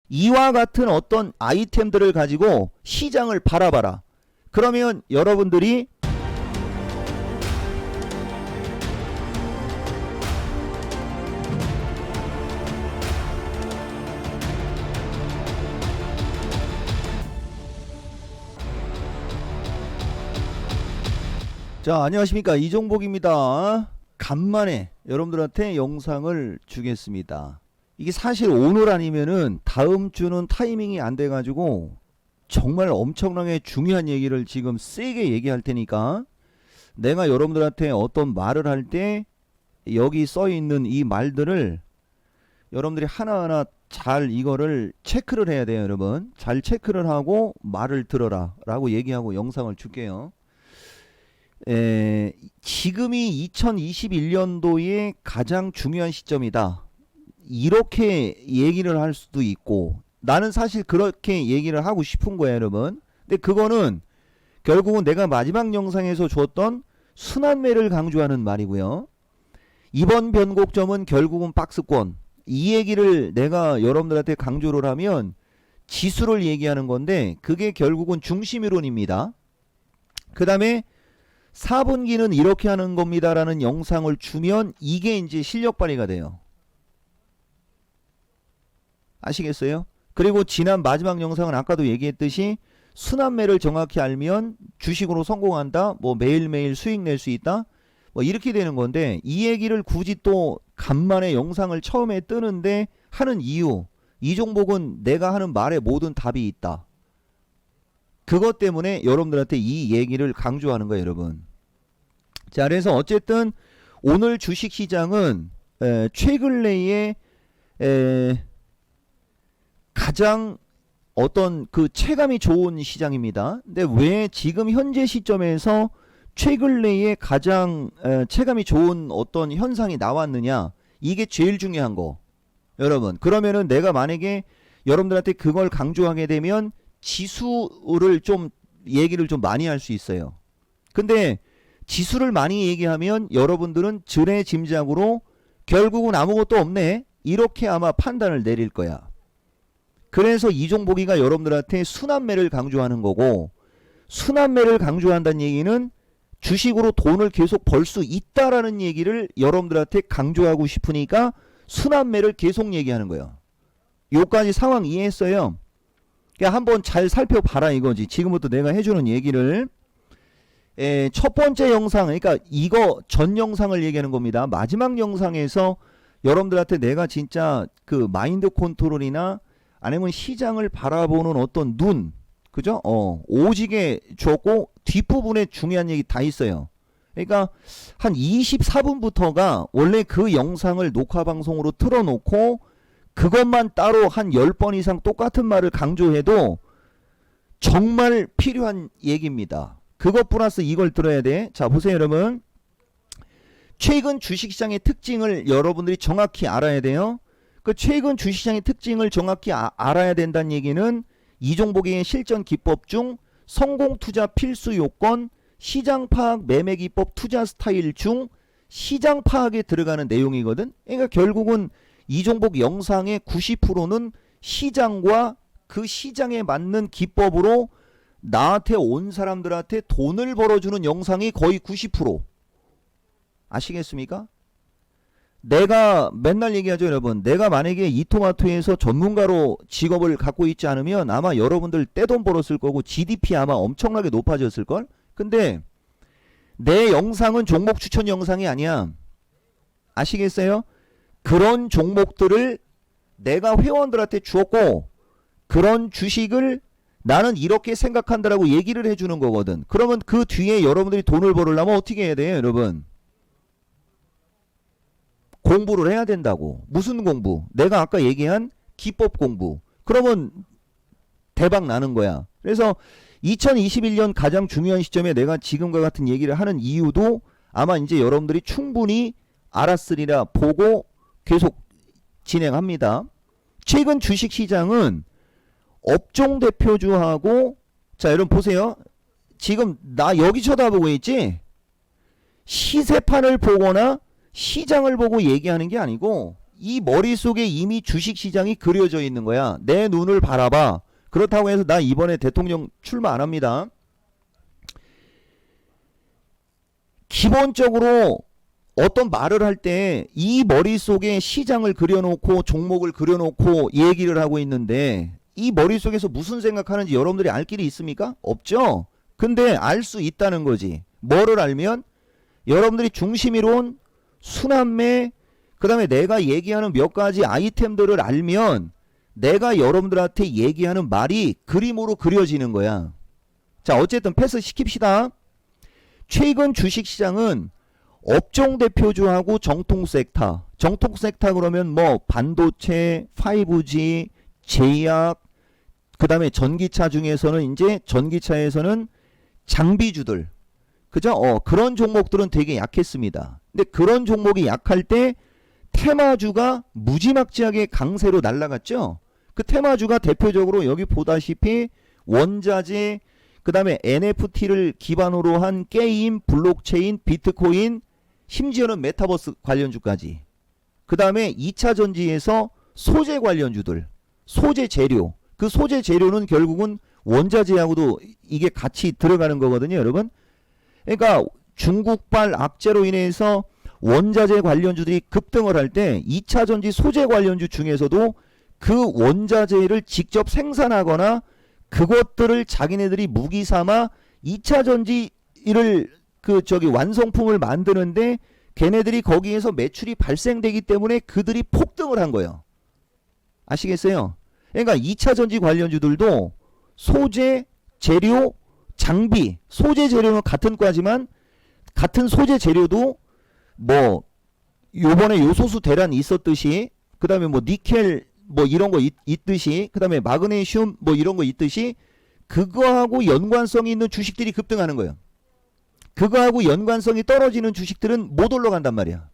이와 같은 어떤 아이템들을 가지고 시장을 바라봐라. 그러면 여러분들이 자, 안녕하십니까, 이종복입니다. 간만에 여러분들한테 영상을 주겠습니다. 이게 사실 오늘 아니면은 다음 주는 타이밍이 안 돼가지고 정말 엄청나게 중요한 얘기를 지금 세게 얘기할 테니까 내가 여러분들한테 어떤 말을 할 때 여기 써 있는 이 말들을 여러분들이 하나하나 잘 이거를 체크를 해야 돼요. 여러분 잘 체크를 하고 말을 들어라 라고 얘기하고 영상을 줄게요. 지금이 2021년도의 가장 중요한 시점이다, 이렇게 얘기를 할 수도 있고, 나는 사실 그렇게 얘기를 하고 싶은 거예요, 여러분. 근데 그거는 결국은 내가 마지막 영상에서 줬던 순환매를 강조하는 말이고요. 이번 변곡점은 결국은 박스권, 이 얘기를 내가 여러분들한테 강조를 하면 지수를 얘기하는 건데 그게 결국은 중심이론입니다. 그 다음에 4분기는 이렇게 하는 겁니다 라는 영상을 주면 이게 이제 실력 발휘가 돼요. 아시겠어요? 그리고 지난 마지막 영상은 아까도 얘기했듯이 순환매를 정확히 알면 주식으로 성공한다, 뭐 매일매일 수익 낼 수 있다, 뭐 이렇게 되는 건데, 이 얘기를 굳이 또 간만에 영상을 처음에 뜨는데 하는 이유, 이종복은 내가 하는 말에 모든 답이 있다, 그것 때문에 여러분들한테 이 얘기를 강조하는 거예요, 여러분. 자, 그래서 어쨌든 오늘 주식시장은 최근래에 가장 어떤 그 체감이 좋은 시장입니다. 근데 왜 지금 현재 시점에서 최근래에 가장 체감이 좋은 어떤 현상이 나왔느냐, 이게 제일 중요한 거, 여러분. 그러면은 내가 만약에 여러분들한테 그걸 강조하게 되면 지수를 좀 얘기를 좀 많이 할 수 있어요. 근데 지수를 많이 얘기하면 여러분들은 지레짐작으로 결국은 아무것도 없네, 이렇게 아마 판단을 내릴 거야. 그래서 이종복이가 여러분들한테 순환매를 강조하는 거고, 순환매를 강조한다는 얘기는 주식으로 돈을 계속 벌 수 있다라는 얘기를 여러분들한테 강조하고 싶으니까 순환매를 계속 얘기하는 거예요. 요까지 상황 이해했어요? 그러니까 한번 잘 살펴봐라 이거지. 지금부터 내가 해주는 얘기를. 첫 번째 영상, 그러니까 이거 전 영상을 얘기하는 겁니다. 마지막 영상에서 여러분들한테 내가 진짜 그 마인드 컨트롤이나 아니면 시장을 바라보는 어떤 눈, 그죠? 오지게 줬고 뒷부분에 중요한 얘기 다 있어요. 그러니까 한 24분부터가 원래 그 영상을 녹화방송으로 틀어놓고 그것만 따로 한 10번 이상 똑같은 말을 강조해도 정말 필요한 얘기입니다. 그것 플러스 이걸 들어야 돼. 자, 보세요 여러분. 최근 주식시장의 특징을 여러분들이 정확히 알아야 돼요. 그 최근 주식시장의 특징을 정확히 알아야 된다는 얘기는 이종복의 실전 기법 중 성공 투자 필수 요건, 시장 파악 매매 기법 투자 스타일 중 시장 파악에 들어가는 내용이거든. 그러니까 결국은 이종복 영상의 90%는 시장과 그 시장에 맞는 기법으로 나한테 온 사람들한테 돈을 벌어주는 영상이 거의 90%. 아시겠습니까? 내가 맨날 얘기하죠, 여러분. 내가 만약에 이토마토에서 전문가로 직업을 갖고 있지 않으면 아마 여러분들 떼돈 벌었을 거고 GDP 아마 엄청나게 높아졌을걸? 근데 내 영상은 종목 추천 영상이 아니야. 아시겠어요? 그런 종목들을 내가 회원들한테 주었고 그런 주식을 나는 이렇게 생각한다라고 얘기를 해주는 거거든. 그러면 그 뒤에 여러분들이 돈을 벌으려면 어떻게 해야 돼요, 여러분? 공부를 해야 된다고. 무슨 공부? 내가 아까 얘기한 기법 공부. 그러면 대박 나는 거야. 그래서 2021년 가장 중요한 시점에 내가 지금과 같은 얘기를 하는 이유도 아마 이제 여러분들이 충분히 알았으리라 보고 계속 진행합니다. 최근 주식시장은 업종 대표주하고, 자 여러분 보세요. 지금 나 여기 쳐다보고 있지? 시세판을 보거나 시장을 보고 얘기하는 게 아니고 이 머릿속에 이미 주식시장이 그려져 있는 거야. 내 눈을 바라봐. 그렇다고 해서 나 이번에 대통령 출마 안 합니다. 기본적으로 어떤 말을 할 때 이 머릿속에 시장을 그려놓고 종목을 그려놓고 얘기를 하고 있는데 이 머릿속에서 무슨 생각하는지 여러분들이 알 길이 있습니까? 없죠? 근데 알 수 있다는 거지. 뭐를 알면? 여러분들이 중심이론, 순환매, 그 다음에 내가 얘기하는 몇 가지 아이템들을 알면 내가 여러분들한테 얘기하는 말이 그림으로 그려지는 거야. 자, 어쨌든 패스 시킵시다. 최근 주식시장은 업종 대표주하고 정통 섹터. 정통 섹터 그러면 뭐 반도체, 5G, 제약, 그 다음에 전기차 중에서는 이제 전기차에서는 장비주들. 그죠? 그런 종목들은 되게 약했습니다. 근데 그런 종목이 약할 때 테마주가 무지막지하게 강세로 날아갔죠. 그 테마주가 대표적으로 여기 보다시피 원자재, 그 다음에 NFT를 기반으로 한 게임, 블록체인, 비트코인, 심지어는 메타버스 관련주까지. 그 다음에 2차 전지에서 소재 관련주들, 소재 재료. 그 소재 재료는 결국은 원자재하고도 이게 같이 들어가는 거거든요, 여러분. 그러니까 중국발 악재로 인해서 원자재 관련주들이 급등을 할 때 2차 전지 소재 관련주 중에서도 그 원자재를 직접 생산하거나 그것들을 자기네들이 무기 삼아 2차 전지를 완성품을 만드는데 걔네들이 거기에서 매출이 발생되기 때문에 그들이 폭등을 한 거예요. 아시겠어요? 그러니까 2차 전지 관련주들도 소재, 재료, 장비, 소재 재료는 같은 과지만 같은 소재 재료도 뭐 요번에 요소수 대란이 있었듯이 그 다음에 뭐 니켈 뭐 이런 거 있듯이 그 다음에 마그네슘 뭐 이런 거 있듯이 그거하고 연관성이 있는 주식들이 급등하는 거예요. 그거하고 연관성이 떨어지는 주식들은 못 올라간단 말이야.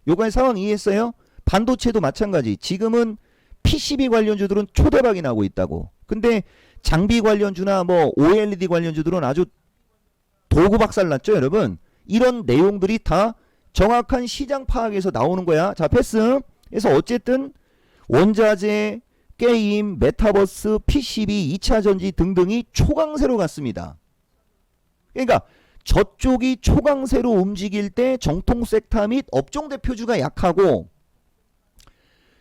요거의 상황 이해했어요? 반도체도 마찬가지. 지금은 PCB 관련주들은 초대박이 나고 있다고. 근데 장비 관련주나 뭐 OLED 관련주들은 아주 도구 박살 났죠, 여러분. 이런 내용들이 다 정확한 시장 파악에서 나오는 거야. 자, 패스. 그래서 어쨌든 원자재, 게임, 메타버스, PCB, 2차 전지 등등이 초강세로 갔습니다. 그러니까 저쪽이 초강세로 움직일 때 정통 섹터 및 업종 대표주가 약하고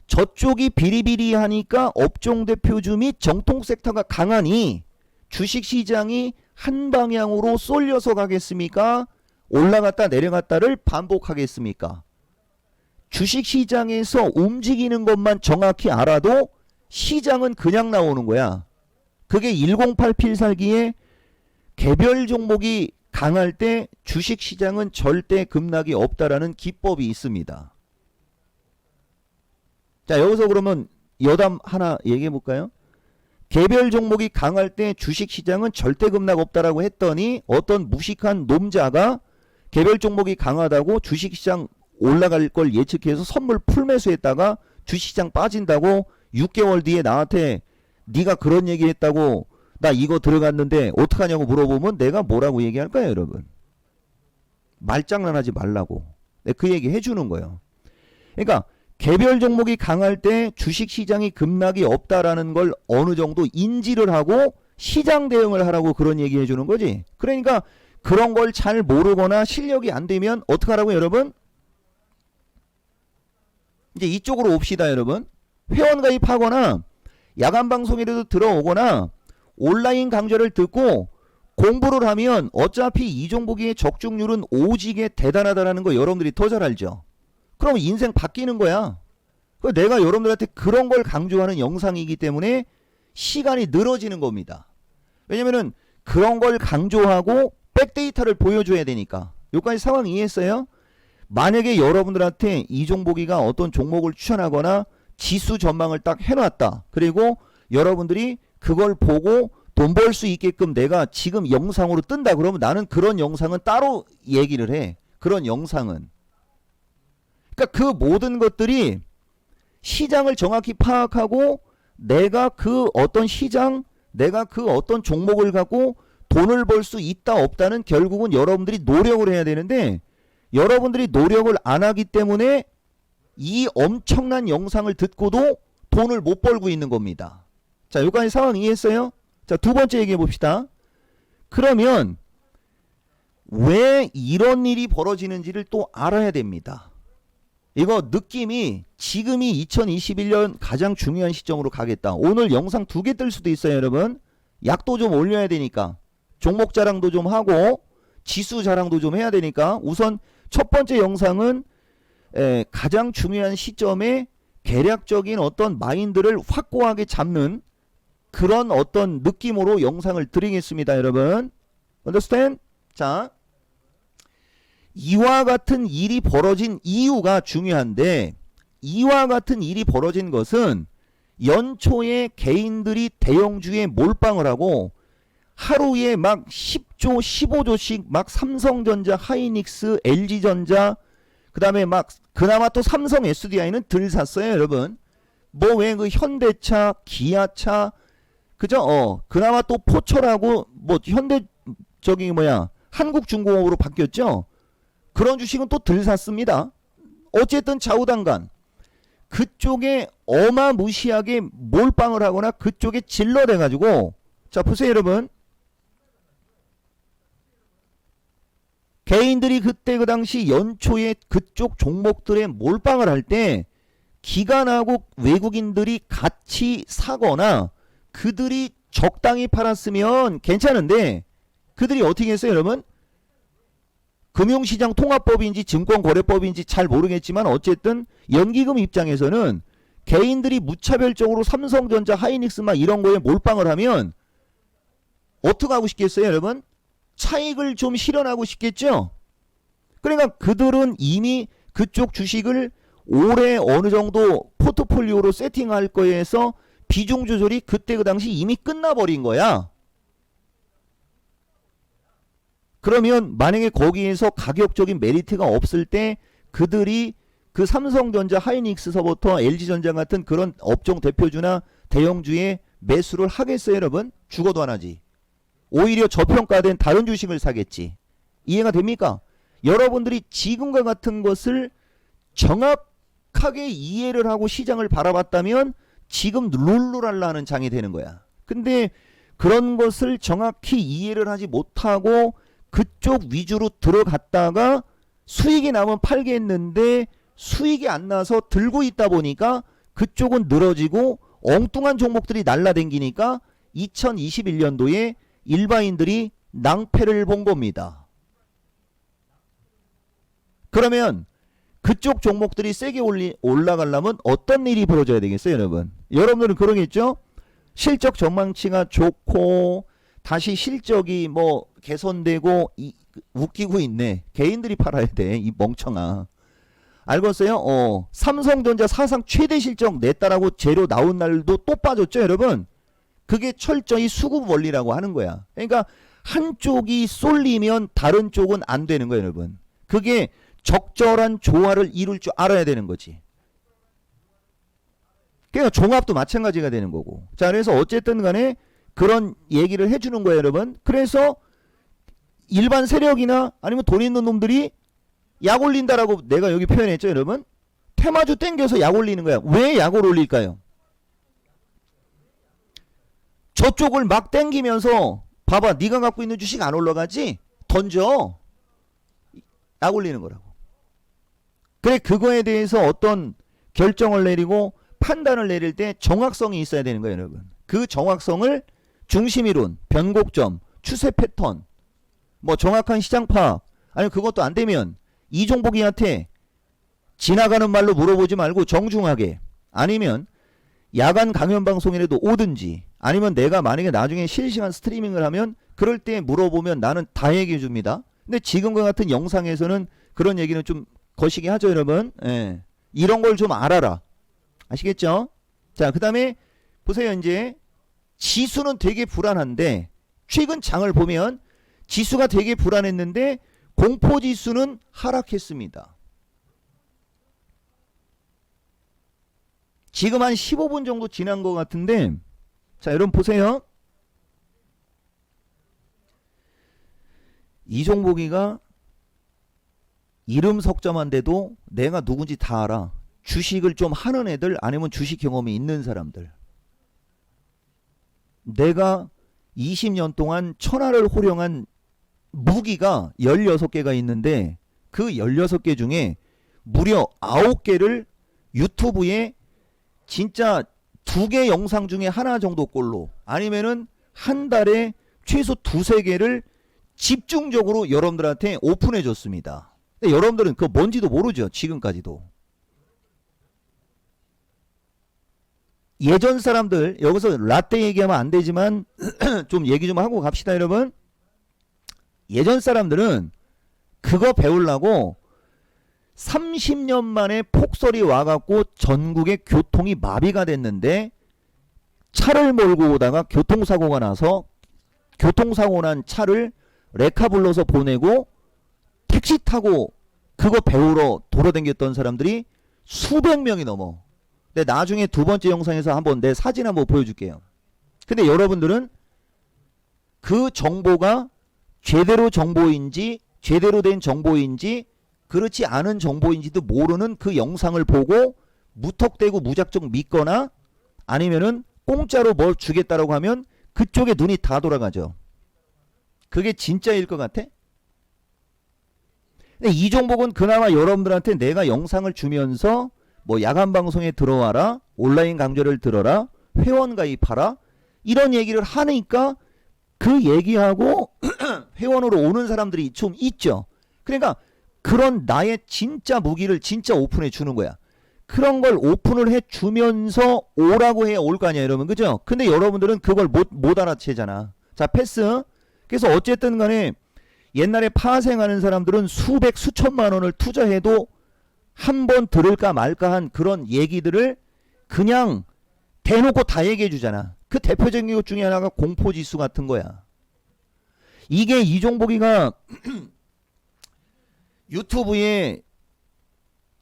저쪽이 비리비리하니까 업종 대표주 및 정통 섹터가 강하니 주식시장이 한 방향으로 쏠려서 가겠습니까? 올라갔다 내려갔다를 반복하겠습니까? 주식시장에서 움직이는 것만 정확히 알아도 시장은 그냥 나오는 거야. 그게 108 필살기에 개별 종목이 강할 때 주식시장은 절대 급락이 없다라는 기법이 있습니다. 자, 여기서 그러면 여담 하나 얘기해 볼까요? 개별 종목이 강할 때 주식시장은 절대 급락 없다라고 했더니 어떤 무식한 놈자가 개별 종목이 강하다고 주식시장 올라갈 걸 예측해서 선물 풀매수했다가 주식시장 빠진다고 6개월 뒤에 나한테 네가 그런 얘기 했다고 나 이거 들어갔는데 어떡하냐고 물어보면 내가 뭐라고 얘기할까요, 여러분? 말장난하지 말라고. 그 얘기 해주는 거예요. 그러니까 개별 종목이 강할 때 주식시장이 급락이 없다라는 걸 어느 정도 인지를 하고 시장 대응을 하라고 그런 얘기 해주는 거지. 그러니까 그런 걸 잘 모르거나 실력이 안 되면 어떡하라고 여러분? 이제 이쪽으로 옵시다 여러분. 회원가입하거나 야간방송이라도 들어오거나 온라인 강좌를 듣고 공부를 하면 어차피 이 종목의 적중률은 오지게 대단하다는 거 여러분들이 더 잘 알죠. 그럼 인생 바뀌는 거야. 내가 여러분들한테 그런 걸 강조하는 영상이기 때문에 시간이 늘어지는 겁니다. 왜냐면은 그런 걸 강조하고 백데이터를 보여줘야 되니까. 여기까지 상황 이해했어요? 만약에 여러분들한테 이 종목이가 어떤 종목을 추천하거나 지수 전망을 딱 해놨다. 그리고 여러분들이 그걸 보고 돈 벌 수 있게끔 내가 지금 영상으로 뜬다. 그러면 나는 그런 영상은 따로 얘기를 해. 그런 영상은. 그러니까 그 모든 것들이 시장을 정확히 파악하고 내가 그 어떤 시장, 내가 그 어떤 종목을 갖고 돈을 벌 수 있다 없다는 결국은 여러분들이 노력을 해야 되는데 여러분들이 노력을 안 하기 때문에 이 엄청난 영상을 듣고도 돈을 못 벌고 있는 겁니다. 자, 여기까지 상황 이해했어요? 자, 두 번째 얘기해 봅시다. 그러면 왜 이런 일이 벌어지는지를 또 알아야 됩니다. 이거 느낌이 지금이 2021년 가장 중요한 시점으로 가겠다. 오늘 영상 2개 뜰 수도 있어요, 여러분. 약도 좀 올려야 되니까. 종목 자랑도 좀 하고 지수 자랑도 좀 해야 되니까 우선 첫 번째 영상은 가장 중요한 시점에 계략적인 어떤 마인드를 확고하게 잡는 그런 어떤 느낌으로 영상을 드리겠습니다, 여러분. Understand? 자, 이와 같은 일이 벌어진 이유가 중요한데, 이와 같은 일이 벌어진 것은 연초에 개인들이 대형주에 몰빵을 하고 하루에 막 10조, 15조씩 막 삼성전자, 하이닉스, LG전자, 그 다음에 막 그나마 또 삼성 SDI는 덜 샀어요, 여러분. 뭐 왜 그 현대차, 기아차, 그죠? 그나마 또 포철하고 뭐 현대 저기 뭐야 한국중공업으로 바뀌었죠. 그런 주식은 또 덜 샀습니다. 어쨌든 좌우당간 그쪽에 어마무시하게 몰빵을 하거나 그쪽에 질러대 가지고, 자 보세요 여러분. 개인들이 그때 그 당시 연초에 그쪽 종목들에 몰빵을 할 때 기관하고 외국인들이 같이 사거나 그들이 적당히 팔았으면 괜찮은데, 그들이 어떻게 했어요 여러분? 금융시장 통합법인지 증권거래법인지 잘 모르겠지만 어쨌든 연기금 입장에서는 개인들이 무차별적으로 삼성전자, 하이닉스 막 이런 거에 몰빵을 하면 어떻게 하고 싶겠어요 여러분? 차익을 좀 실현하고 싶겠죠? 그러니까 그들은 이미 그쪽 주식을 올해 어느 정도 포트폴리오로 세팅할 거에 해서 비중 조절이 그때 그 당시 이미 끝나버린 거야. 그러면 만약에 거기에서 가격적인 메리트가 없을 때 그들이 그 삼성전자, 하이닉스서부터 LG전자 같은 그런 업종 대표주나 대형주에 매수를 하겠어요 여러분? 죽어도 안 하지. 오히려 저평가된 다른 주식을 사겠지. 이해가 됩니까? 여러분들이 지금과 같은 것을 정확하게 이해를 하고 시장을 바라봤다면 지금 룰루랄라 하는 장이 되는 거야. 근데 그런 것을 정확히 이해를 하지 못하고 그쪽 위주로 들어갔다가 수익이 나면 팔겠는데 수익이 안 나서 들고 있다 보니까 그쪽은 늘어지고 엉뚱한 종목들이 날라댕기니까 2021년도에 일반인들이 낭패를 본 겁니다. 그러면 그쪽 종목들이 세게 올라가려면 어떤 일이 벌어져야 되겠어요 여러분? 여러분들은 그러겠죠? 실적 전망치가 좋고 다시 실적이 뭐 개선되고 웃기고 있네. 개인들이 팔아야 돼 이 멍청아. 알겠어요? 삼성전자 사상 최대 실적 냈다라고 재료 나온 날도 또 빠졌죠 여러분? 그게 철저히 수급 원리라고 하는 거야. 그러니까 한쪽이 쏠리면 다른 쪽은 안 되는 거예요 여러분. 그게 적절한 조화를 이룰 줄 알아야 되는 거지. 그러니까 종합도 마찬가지가 되는 거고. 자, 그래서 어쨌든 간에 그런 얘기를 해주는 거예요 여러분. 그래서 일반 세력이나 아니면 돈 있는 놈들이 약 올린다라고 내가 여기 표현했죠 여러분. 테마주 땡겨서 약 올리는 거야. 왜 약을 올릴까요? 저쪽을 막 땡기면서 봐봐 네가 갖고 있는 주식 안 올라가지? 던져. 약 올리는 거라고. 그래, 그거에 대해서 어떤 결정을 내리고 판단을 내릴 때 정확성이 있어야 되는 거예요 여러분. 그 정확성을 중심이론, 변곡점, 추세 패턴, 뭐 정확한 시장 파악, 아니면 그것도 안 되면 이종복이한테 지나가는 말로 물어보지 말고 정중하게, 아니면 야간 강연 방송이라도 오든지, 아니면 내가 만약에 나중에 실시간 스트리밍을 하면 그럴 때 물어보면 나는 다 얘기해 줍니다. 근데 지금과 같은 영상에서는 그런 얘기는 좀 거시기 하죠 여러분. 예. 이런 걸 좀 알아라. 아시겠죠? 자, 그 다음에 보세요. 이제 지수는 되게 불안한데 최근 장을 보면 지수가 되게 불안했는데 공포지수는 하락했습니다. 지금 한 15분 정도 지난 것 같은데, 자 여러분 보세요. 이종복이가 이름 석자만 돼도 내가 누군지 다 알아. 주식을 좀 하는 애들 아니면 주식 경험이 있는 사람들. 내가 20년 동안 천하를 호령한 무기가 16개가 있는데 그 16개 중에 무려 9개를 유튜브에 진짜 2개 영상 중에 하나 정도 꼴로 아니면은 한 달에 최소 2~3개를 집중적으로 여러분들한테 오픈해 줬습니다. 근데 여러분들은 그거 뭔지도 모르죠. 지금까지도. 예전 사람들, 여기서 라떼 얘기하면 안 되지만 좀 얘기 좀 하고 갑시다 여러분. 예전 사람들은 그거 배우려고 30년 만에 폭설이 와갖고 전국에 교통이 마비가 됐는데 차를 몰고 오다가 교통사고가 나서 교통사고 난 차를 레카 불러서 보내고 택시 타고 그거 배우러 돌아다녔던 사람들이 수백 명이 넘어. 근데 나중에 두 번째 영상에서 한번 내 사진 한번 보여줄게요. 근데 여러분들은 그 정보가 제대로 정보인지 제대로 된 정보인지 그렇지 않은 정보인지도 모르는 그 영상을 보고 무턱대고 무작정 믿거나 아니면은 공짜로 뭘 주겠다라고 하면 그쪽에 눈이 다 돌아가죠. 그게 진짜일 것 같아? 근데 이종복은 그나마 여러분들한테 내가 영상을 주면서 뭐 야간 방송에 들어와라, 온라인 강좌를 들어라, 회원 가입하라 이런 얘기를 하니까 그 얘기하고 회원으로 오는 사람들이 좀 있죠. 그러니까 그런 나의 진짜 무기를 진짜 오픈해 주는 거야. 그런 걸 오픈을 해 주면서 오라고 해야 올 거 아니야 여러분, 그죠? 근데 여러분들은 그걸 못 알아채잖아. 자, 패스. 그래서 어쨌든 간에 옛날에 파생하는 사람들은 수백 수천만 원을 투자해도 한 번 들을까 말까 한 그런 얘기들을 그냥 대놓고 다 얘기해 주잖아. 그 대표적인 것 중에 하나가 공포지수 같은 거야. 이게 이종복이가 유튜브에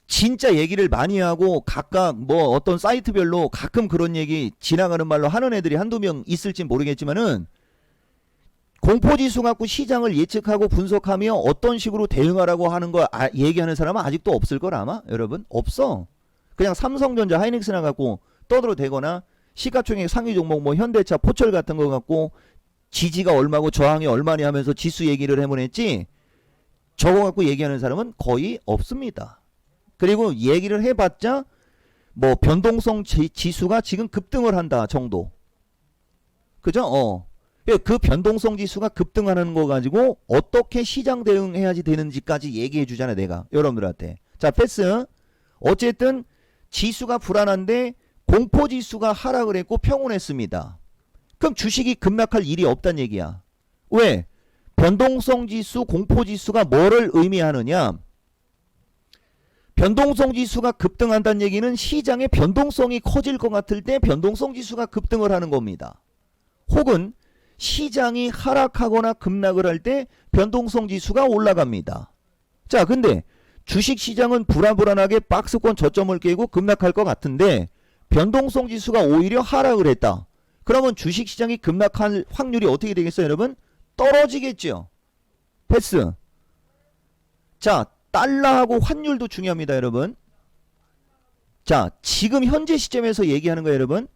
진짜 얘기를 많이 하고 각각 뭐 어떤 사이트별로 가끔 그런 얘기 지나가는 말로 하는 애들이 한두 명 있을지 모르겠지만은 공포지수 갖고 시장을 예측하고 분석하며 어떤 식으로 대응하라고 하는 거 얘기하는 사람은 아직도 없을 걸 아마 여러분? 없어. 그냥 삼성전자 하이닉스나 갖고 떠들어대거나 시가총액 상위 종목 뭐 현대차 포철 같은 거 갖고 지지가 얼마고 저항이 얼마니 하면서 지수 얘기를 해보냈지 저거 갖고 얘기하는 사람은 거의 없습니다. 그리고 얘기를 해봤자 뭐 변동성 지수가 지금 급등을 한다 정도. 그죠? 그 변동성 지수가 급등하는 거 가지고 어떻게 시장 대응해야지 되는지까지 얘기해 주잖아 내가 여러분들한테. 자, 패스. 어쨌든 지수가 불안한데 공포지수가 하락을 했고 평온했습니다. 그럼 주식이 급락할 일이 없단 얘기야. 왜? 변동성 지수, 공포지수가 뭐를 의미하느냐? 변동성 지수가 급등한다는 얘기는 시장의 변동성이 커질 것 같을 때 변동성 지수가 급등을 하는 겁니다. 혹은 시장이 하락하거나 급락을 할 때 변동성 지수가 올라갑니다. 자, 근데 주식시장은 불안불안하게 박스권 저점을 깨고 급락할 것 같은데 변동성 지수가 오히려 하락을 했다. 그러면 주식시장이 급락할 확률이 어떻게 되겠어요 여러분? 떨어지겠죠. 패스. 자, 달러하고 환율도 중요합니다 여러분. 자, 지금 현재 시점에서 얘기하는 거예요 여러분.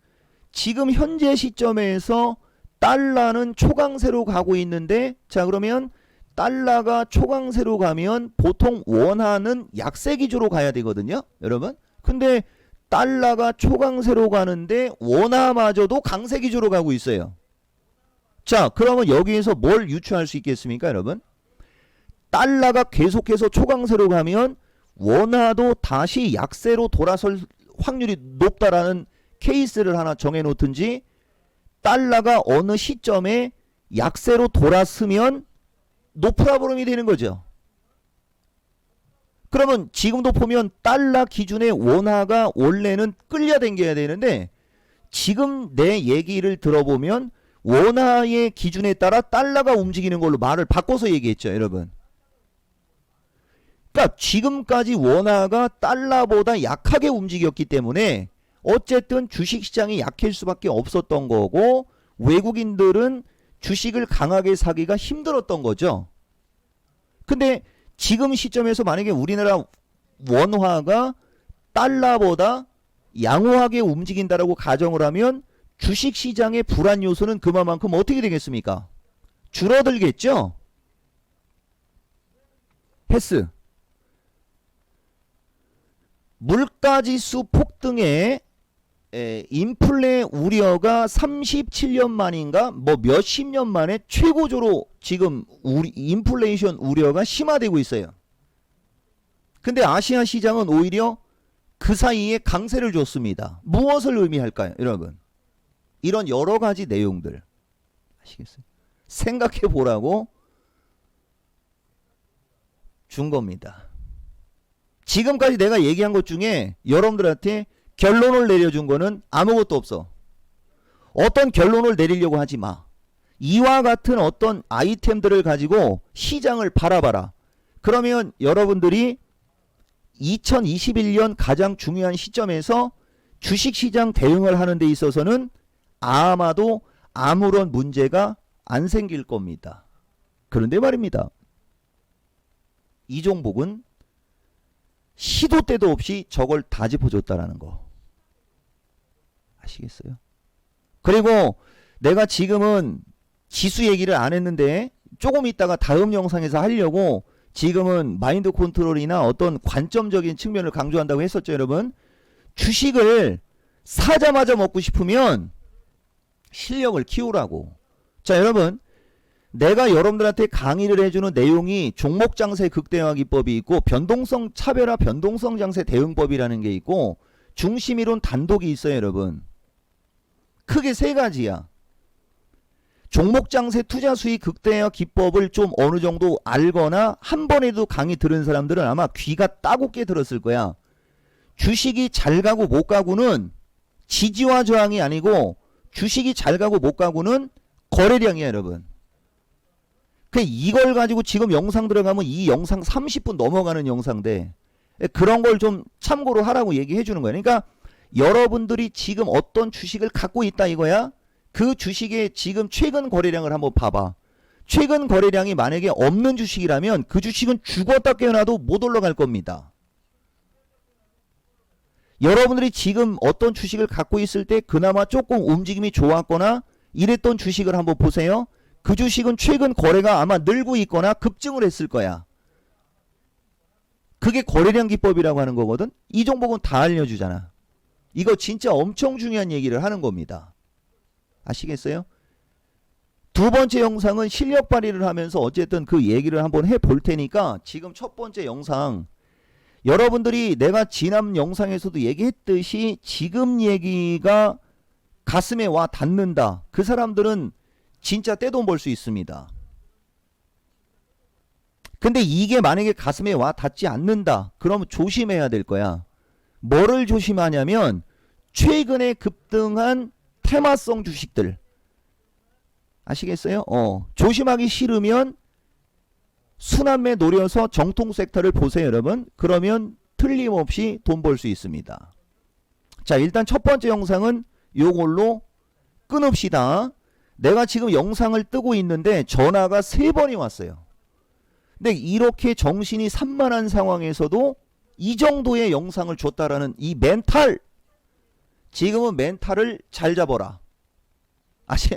지금 현재 시점에서 달러는 초강세로 가고 있는데, 자 그러면 달러가 초강세로 가면 보통 원화는 약세 기조로 가야 되거든요 여러분. 근데 달러가 초강세로 가는데 원화마저도 강세 기조로 가고 있어요. 자, 그러면 여기에서 뭘 유추할 수 있겠습니까 여러분? 달러가 계속해서 초강세로 가면 원화도 다시 약세로 돌아설 확률이 높다라는 케이스를 하나 정해놓든지, 달러가 어느 시점에 약세로 돌았으면 노프라브럼이 되는 거죠. 그러면 지금도 보면 달러 기준의 원화가 원래는 끌려당겨야 되는데 지금 내 얘기를 들어보면 원화의 기준에 따라 달러가 움직이는 걸로 말을 바꿔서 얘기했죠 여러분. 그러니까 지금까지 원화가 달러보다 약하게 움직였기 때문에 어쨌든 주식시장이 약할 수밖에 없었던 거고 외국인들은 주식을 강하게 사기가 힘들었던 거죠. 근데 지금 시점에서 만약에 우리나라 원화가 달러보다 양호하게 움직인다라고 가정을 하면 주식시장의 불안 요소는 그만큼 어떻게 되겠습니까? 줄어들겠죠? 패스. 물가지수 폭등에 인플레 우려가 37년 만인가 뭐 몇십 년 만에 최고조로 지금 인플레이션 우려가 심화되고 있어요. 근데 아시아 시장은 오히려 그 사이에 강세를 줬습니다. 무엇을 의미할까요, 여러분? 이런 여러 가지 내용들 아시겠어요? 생각해 보라고 준 겁니다. 지금까지 내가 얘기한 것 중에 여러분들한테 결론을 내려준 거는 아무것도 없어. 어떤 결론을 내리려고 하지 마. 이와 같은 어떤 아이템들을 가지고 시장을 바라봐라. 그러면 여러분들이 2021년 가장 중요한 시점에서 주식시장 대응을 하는 데 있어서는 아마도 아무런 문제가 안 생길 겁니다. 그런데 말입니다. 이 종목은 시도 때도 없이 저걸 다 짚어줬다라는 거 아시겠어요? 그리고 내가 지금은 지수 얘기를 안 했는데 조금 있다가 다음 영상에서 하려고 지금은 마인드 컨트롤이나 어떤 관점적인 측면을 강조한다고 했었죠, 여러분. 주식을 사자마자 먹고 싶으면 실력을 키우라고. 자, 여러분, 내가 여러분들한테 강의를 해주는 내용이 종목 장세 극대화 기법이 있고 변동성 차별화 변동성 장세 대응법이라는 게 있고 중심이론 단독이 있어요, 여러분. 크게 세 가지야. 종목 장세 투자 수익 극대화 기법을 좀 어느 정도 알거나 한 번에도 강의 들은 사람들은 아마 귀가 따갑게 들었을 거야. 주식이 잘 가고 못 가고는 지지와 저항이 아니고 주식이 잘 가고 못 가고는 거래량이야, 여러분. 이걸 가지고 지금 영상 들어가면 이 영상 30분 넘어가는 영상인데 그런 걸 좀 참고로 하라고 얘기해 주는 거야. 그러니까 여러분들이 지금 어떤 주식을 갖고 있다 이거야. 그 주식의 지금 최근 거래량을 한번 봐봐. 최근 거래량이 만약에 없는 주식이라면 그 주식은 죽었다 깨어나도 못 올라갈 겁니다. 여러분들이 지금 어떤 주식을 갖고 있을 때 그나마 조금 움직임이 좋았거나 이랬던 주식을 한번 보세요. 그 주식은 최근 거래가 아마 늘고 있거나 급증을 했을 거야. 그게 거래량 기법이라고 하는 거거든. 이 종목은 다 알려주잖아. 이거 진짜 엄청 중요한 얘기를 하는 겁니다. 아시겠어요? 두 번째 영상은 실력 발휘를 하면서 어쨌든 그 얘기를 한번 해볼 테니까 지금 첫 번째 영상 여러분들이 내가 지난 영상에서도 얘기했듯이 지금 얘기가 가슴에 와 닿는다. 그 사람들은 진짜 떼돈 벌 수 있습니다. 근데 이게 만약에 가슴에 와 닿지 않는다. 그러면 조심해야 될 거야. 뭐를 조심하냐면 최근에 급등한 테마성 주식들. 아시겠어요? 조심하기 싫으면 순환매 노려서 정통 섹터를 보세요, 여러분. 그러면 틀림없이 돈 벌 수 있습니다. 자, 일단 첫 번째 영상은 요걸로 끊읍시다. 내가 지금 영상을 뜨고 있는데 전화가 3번이 왔어요. 근데 이렇게 정신이 산만한 상황에서도 이 정도의 영상을 줬다라는 이 멘탈, 지금은 멘탈을 잘 잡아라.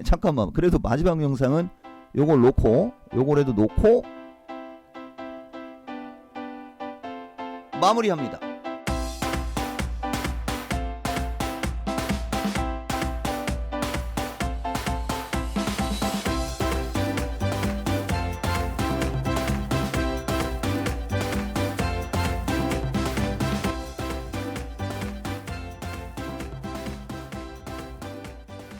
잠깐만. 그래도 마지막 영상은 요걸 놓고 요거라도 놓고 마무리합니다.